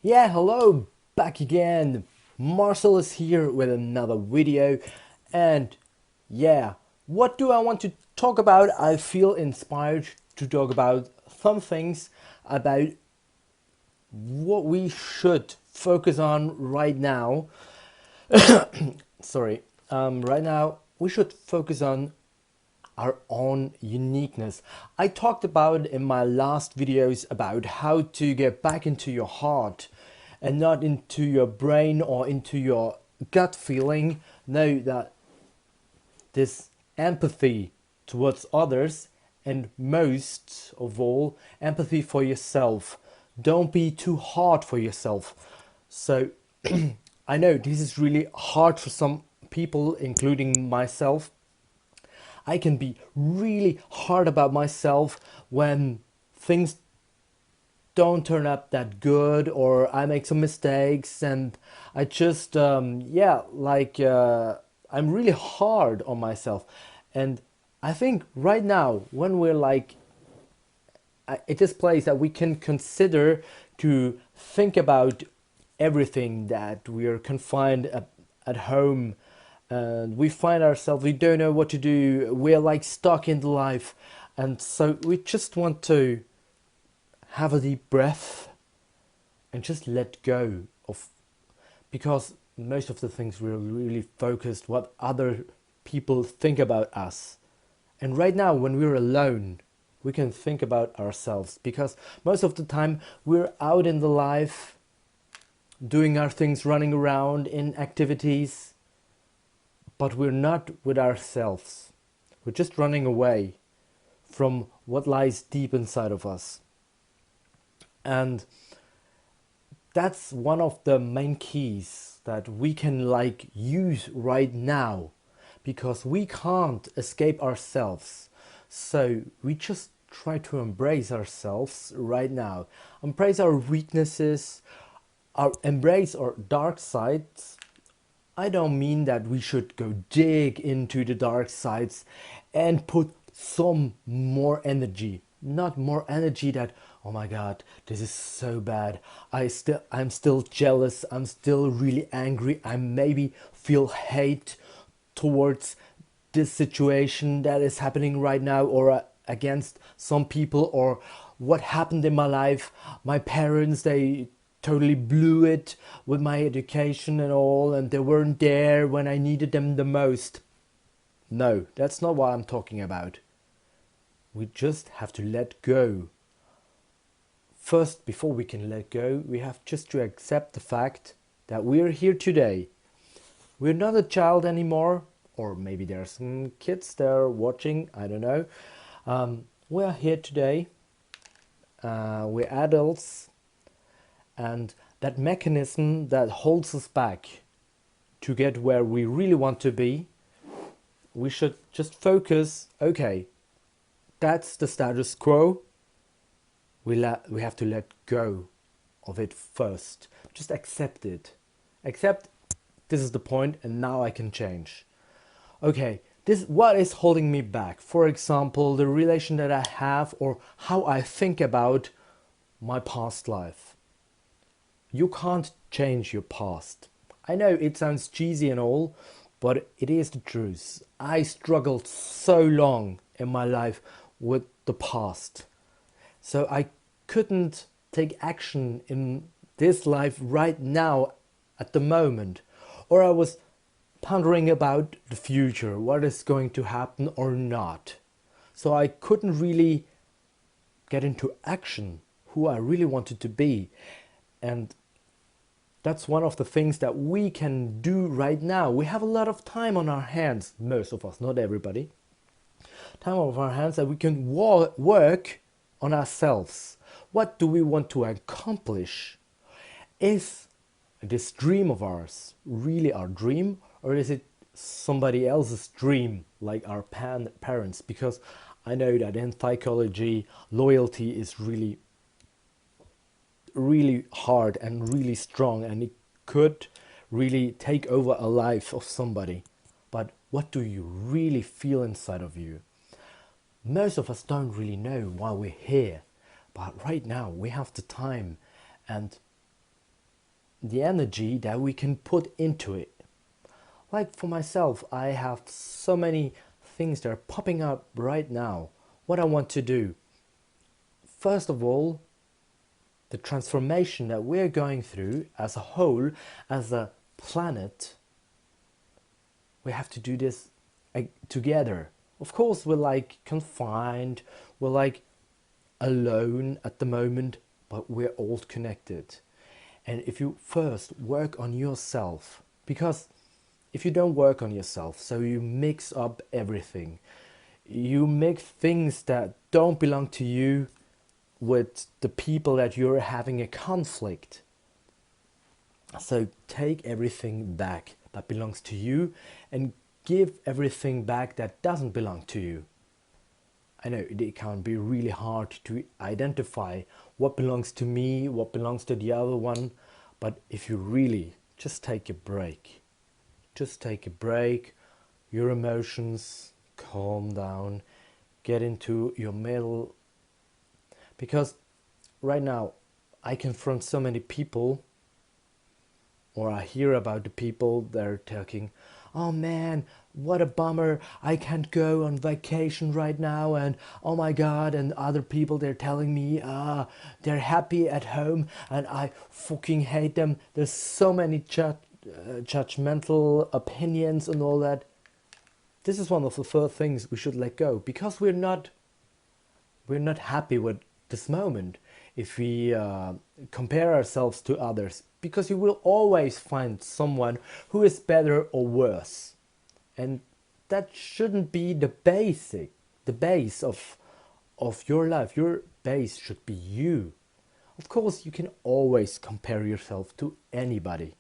Yeah, hello, back again. Marcel is here with another video, and yeah, what do I want to talk about? I feel inspired to talk about some things about what we should focus on right now. Sorry, right now we should focus on our own uniqueness. I talked about in my last videos about how to get back into your heart and not into your brain or into your gut feeling. Know that this empathy towards others, and most of all, empathy for yourself. Don't be too hard for yourself. So, I know this is really hard for some people, including myself. I can be really hard about myself when things don't turn up that good or I make some mistakes and I just I'm really hard on myself. And I think right now when we're like at this place that we can consider to think about everything, that we are confined at home and we find ourselves, we don't know what to do, we're like stuck in life, and so we just want to have a deep breath and just let go of, because most of the things we're really focused what other people think about us. And right now when we're alone, we can think about ourselves, because most of the time we're out in the life doing our things, running around in activities, but we're not with ourselves. We're just running away from what lies deep inside of us. And that's one of the main keys that we can like use right now, because we can't escape ourselves. So we just try to embrace ourselves right now, embrace our weaknesses, embrace our dark sides. I don't mean that we should go dig into the dark sides and put some more energy. Not more energy that, oh my god, this is so bad. I'm still jealous. I'm still really angry. I maybe feel hate towards this situation that is happening right now, or against some people, or what happened in my life. My parents, they totally blew it with my education and all, and they weren't there when I needed them the most. No, that's not what I'm talking about. We just have to let go. First, before we can let go, we have just to accept the fact that we're here today. We're not a child anymore, or maybe there are some kids there watching, I don't know. We're here today, we're adults, and that mechanism that holds us back to get where we really want to be, we should just focus, okay, that's the status quo, we have to let go of it first. Just accept it. Accept this is the point and now I can change. Okay, this what is holding me back. For example, the relation that I have or how I think about my past life. You can't change your past. I know it sounds cheesy and all, but it is the truth. I struggled so long in my life with the past. So I couldn't take action in this life right now at the moment. Or I was pondering about the future, what is going to happen or not. So I couldn't really get into action who I really wanted to be. And that's one of the things that we can do right now. We have a lot of time on our hands, most of us, not everybody. Time on our hands that we can work on ourselves. What do we want to accomplish? Is this dream of ours really our dream, or is it somebody else's dream, like our parents? Because I know that in psychology, loyalty is really hard and really strong, and it could really take over a life of somebody. But what do you really feel inside of you? Most of us don't really know why we're here, but right now we have the time, and the energy that we can put into it. Like for myself, I have so many things that are popping up right now. What I want to do. First of all, the transformation that we're going through as a whole, as a planet, we have to do this together. Of course, we're like confined, we're like alone at the moment, but we're all connected. And if you first work on yourself, because if you don't work on yourself, so you mix up everything, you make things that don't belong to you with the people that you're having a conflict. So take everything back that belongs to you and give everything back that doesn't belong to you. I know it can be really hard to identify what belongs to me, what belongs to the other one, but if you really just take a break, your emotions, calm down, get into your middle. Because right now I confront so many people, or I hear about the people that are talking, oh man, what a bummer, I can't go on vacation right now, and oh my god, and other people, they're telling me they're happy at home and I fucking hate them. There's so many judgmental opinions and all that. This is one of the first things we should let go, because we're not happy with this moment if we compare ourselves to others, because you will always find someone who is better or worse, and that shouldn't be the base of your life. Your base should be you. Of course, you can always compare yourself to anybody,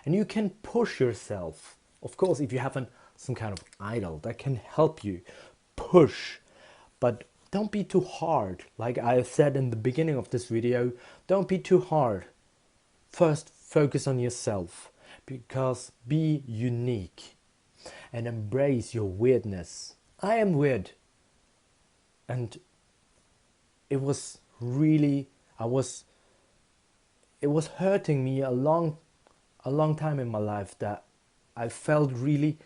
and you can push yourself. Of course, if you have some kind of idol that can help you push, but don't be too hard. Like I said in the beginning of this video, don't be too hard. First, focus on yourself, because be unique and embrace your weirdness. I am weird, and it was hurting me a long time in my life, that I felt really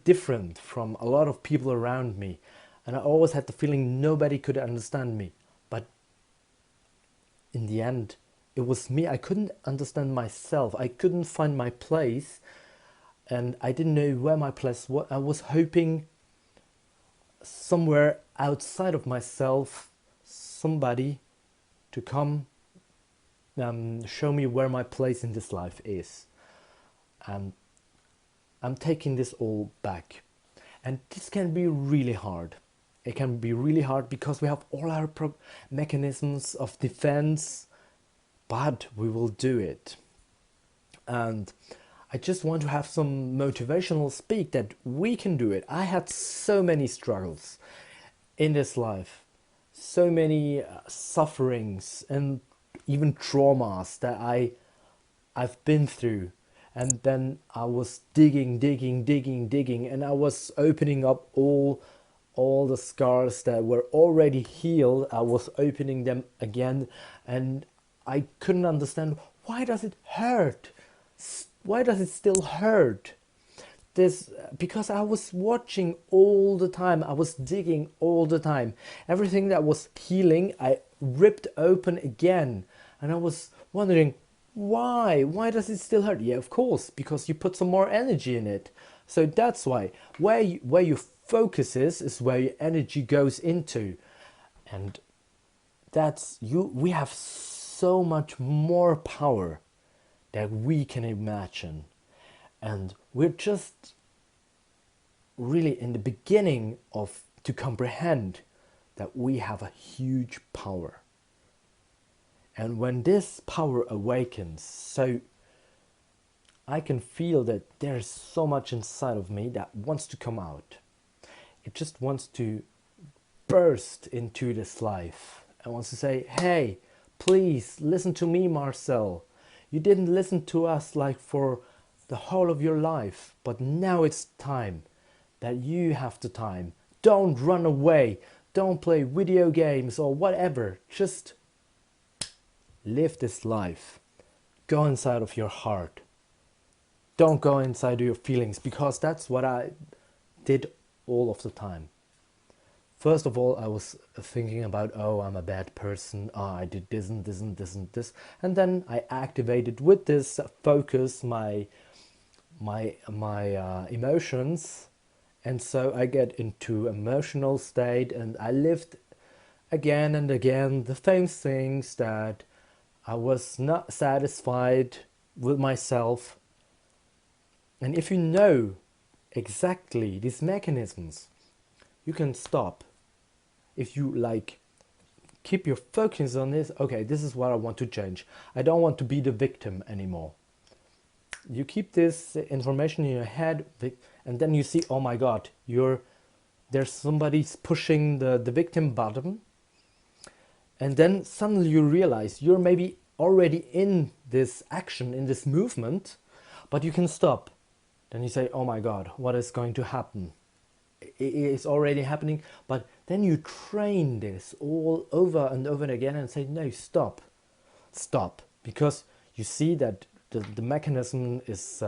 different from a lot of people around me, and I always had the feeling nobody could understand me. But in the end, it was me. I couldn't understand myself. I couldn't find my place, and I didn't know where my place was. I was hoping somewhere outside of myself, somebody to come show me where my place in this life is. And I'm taking this all back, and this can be really hard. It can be really hard because we have all our mechanisms of defense, but we will do it. And I just want to have some motivational speak that we can do it. I had so many struggles in this life, so many sufferings and even traumas that I've been through. And then I was digging, and I was opening up all the scars that were already healed. I was opening them again, and I couldn't understand, why does it hurt? Why does it still hurt? Because I was watching all the time, I was digging all the time. Everything that was healing, I ripped open again, and I was wondering, why does it still hurt? Yeah, of course, because you put some more energy in it. So that's why where your focus is where your energy goes into. And that's we have so much more power than we can imagine, and we're just really in the beginning to comprehend that we have a huge power. And when this power awakens, so I can feel that there's so much inside of me that wants to come out. It just wants to burst into this life and wants to say, hey, please listen to me, Marcel. You didn't listen to us like for the whole of your life, but now it's time that you have the time. Don't run away. Don't play video games or whatever. Just live this life. go inside of your heart. Don't go inside of your feelings, because that's what I did all of the time. First of all, I was thinking about, oh, I'm a bad person. Oh, I did this and this and this and this. And then I activated with this focus my emotions. And so I get into emotional state, and I lived again and again the same things, that I was not satisfied with myself. And if you know exactly these mechanisms, you can stop. If you like keep your focus on this, okay, this is what I want to change. I don't want to be the victim anymore. You keep this information in your head, and then you see, oh my god, there's somebody's pushing the victim button. And then suddenly you realize you're maybe already in this action, in this movement, but you can stop. Then you say, oh my god, what is going to happen? It's already happening. But then you train this all over and over again and say, no, stop, because you see that the mechanism is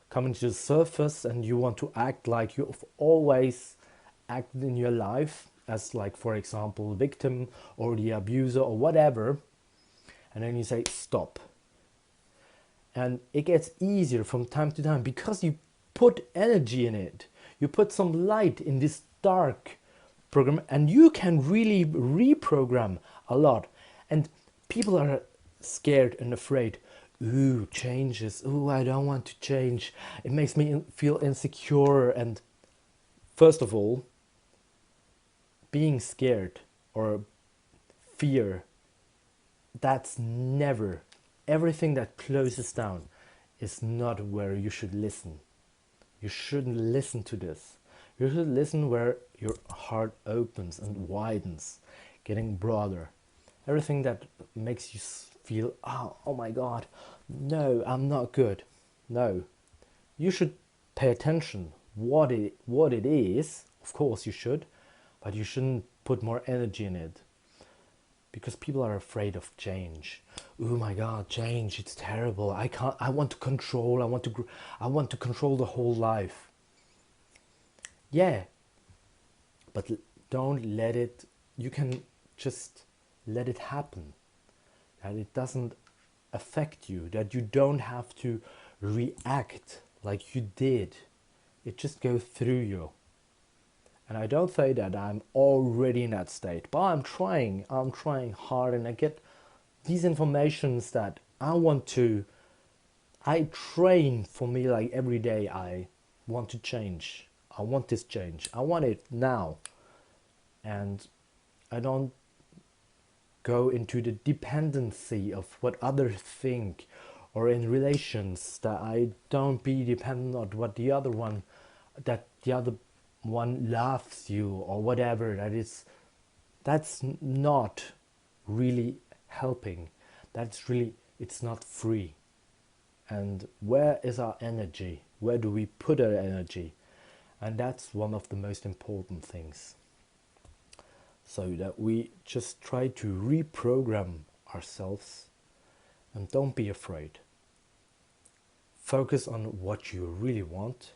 coming to the surface, and you want to act like you've always acted in your life, as like, for example, victim or the abuser or whatever. And then you say stop, and it gets easier from time to time, because you put energy in it. You put some light in this dark program, and you can really reprogram a lot. And people are scared and afraid. Ooh, changes. Ooh, I don't want to change. It makes me feel insecure. And first of all, being scared or fear, that's never, everything that closes down is not where you should listen. You shouldn't listen to this. You should listen where your heart opens and widens, getting broader. Everything that makes you feel, oh my god, no, I'm not good. No, you should pay attention what it is. Of course you should, but you shouldn't put more energy in it, because people are afraid of change. Oh my god, change, it's terrible. I want to control. I want to control the whole life. Yeah, but don't let it. You can just let it happen, that it doesn't affect you, that you don't have to react like you did. It just goes through you. And I don't say that I'm already in that state, but I'm trying hard, and I get these informations that I train for me, like every day I want to change. I want this change. I want it now. And I don't go into the dependency of what others think, or in relations that I don't be dependent on what that the other one loves you or whatever. That's not really helping. It's not free. And where is our energy? Where do we put our energy? And that's one of the most important things. So that we just try to reprogram ourselves, and don't be afraid. Focus on what you really want.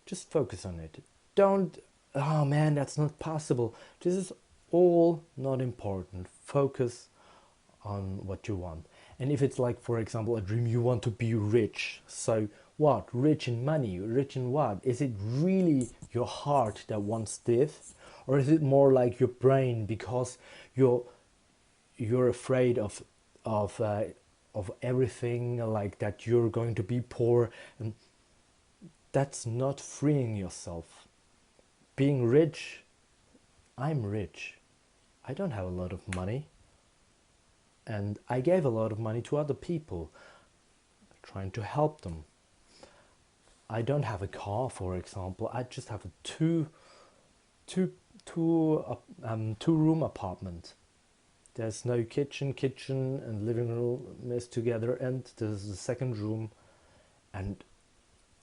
Just focus on it. Don't, oh man, that's not possible. This is all not important. Focus on what you want. And if it's like, for example, a dream, you want to be rich. So what? Rich in money? Rich in what? Is it really your heart that wants this? Or is it more like your brain, because you're afraid of everything, like that you're going to be poor? And that's not freeing yourself. Being rich, I'm rich. I don't have a lot of money. And I gave a lot of money to other people, trying to help them. I don't have a car, for example. I just have a two-room apartment. There's no kitchen and living room is together, and there's the second room, and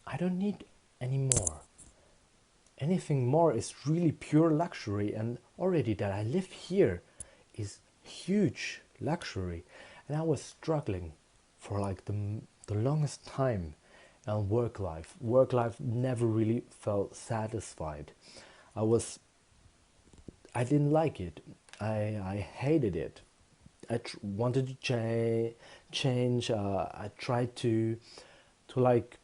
I don't need any more. Anything more is really pure luxury, and already that I live here is huge luxury. And I was struggling for like the longest time. And work life never really felt satisfied. I was I didn't like it. I hated it. Wanted to change. I tried to like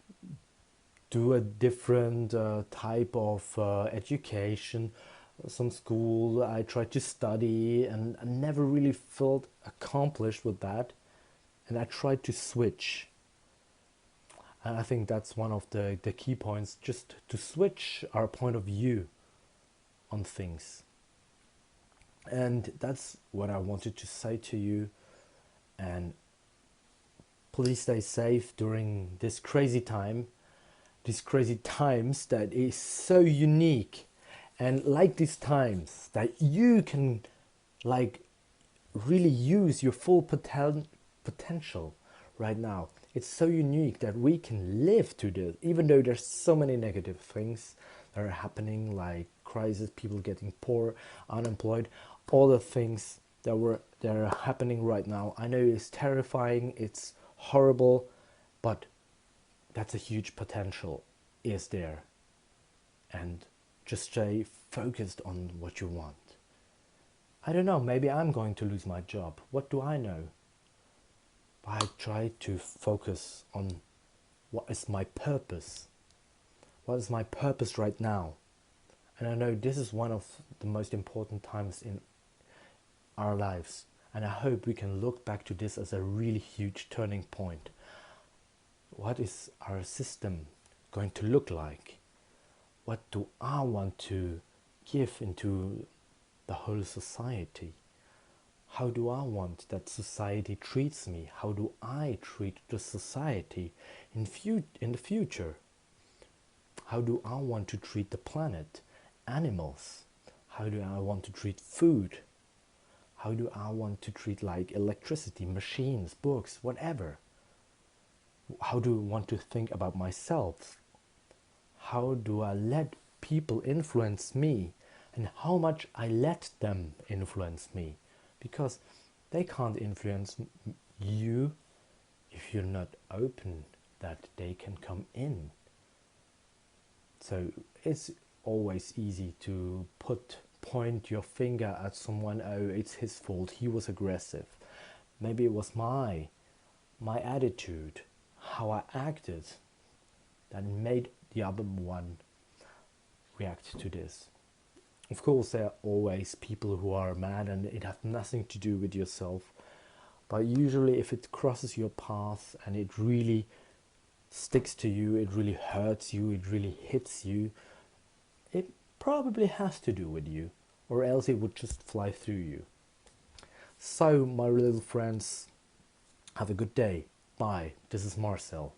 do a different type of education, some school. I tried to study, and I never really felt accomplished with that. And I tried to switch. And I think that's one of the key points, just to switch our point of view on things. And that's what I wanted to say to you. And please stay safe during this crazy time, these crazy times that is so unique. And like these times that you can like really use your full potential right now. It's so unique that we can live to this, even though there's so many negative things that are happening, like crisis, people getting poor, unemployed, all the things that are happening right now. I know it's terrifying, it's horrible, but that's a huge potential is there. And just stay focused on what you want. I don't know, maybe I'm going to lose my job. What do I know? I try to focus on what is my purpose. What is my purpose right now? And I know this is one of the most important times in our lives. And I hope we can look back to this as a really huge turning point. What is our system going to look like? What do I want to give into the whole society? How do I want that society treats me? How do I treat the society in the future? How do I want to treat the planet, animals? How do I want to treat food? How do I want to treat like electricity, machines, books, whatever? How do I want to think about myself? How do I let people influence me? And how much I let them influence me? Because they can't influence you if you're not open that they can come in. So it's always easy to point your finger at someone. Oh, it's his fault, he was aggressive. Maybe it was my attitude, how I acted, that made the other one react to this. Of course, there are always people who are mad and it has nothing to do with yourself. But usually if it crosses your path and it really sticks to you, it really hurts you, it really hits you, it probably has to do with you, or else it would just fly through you. So, my little friends, have a good day. Bye. This is Marcel.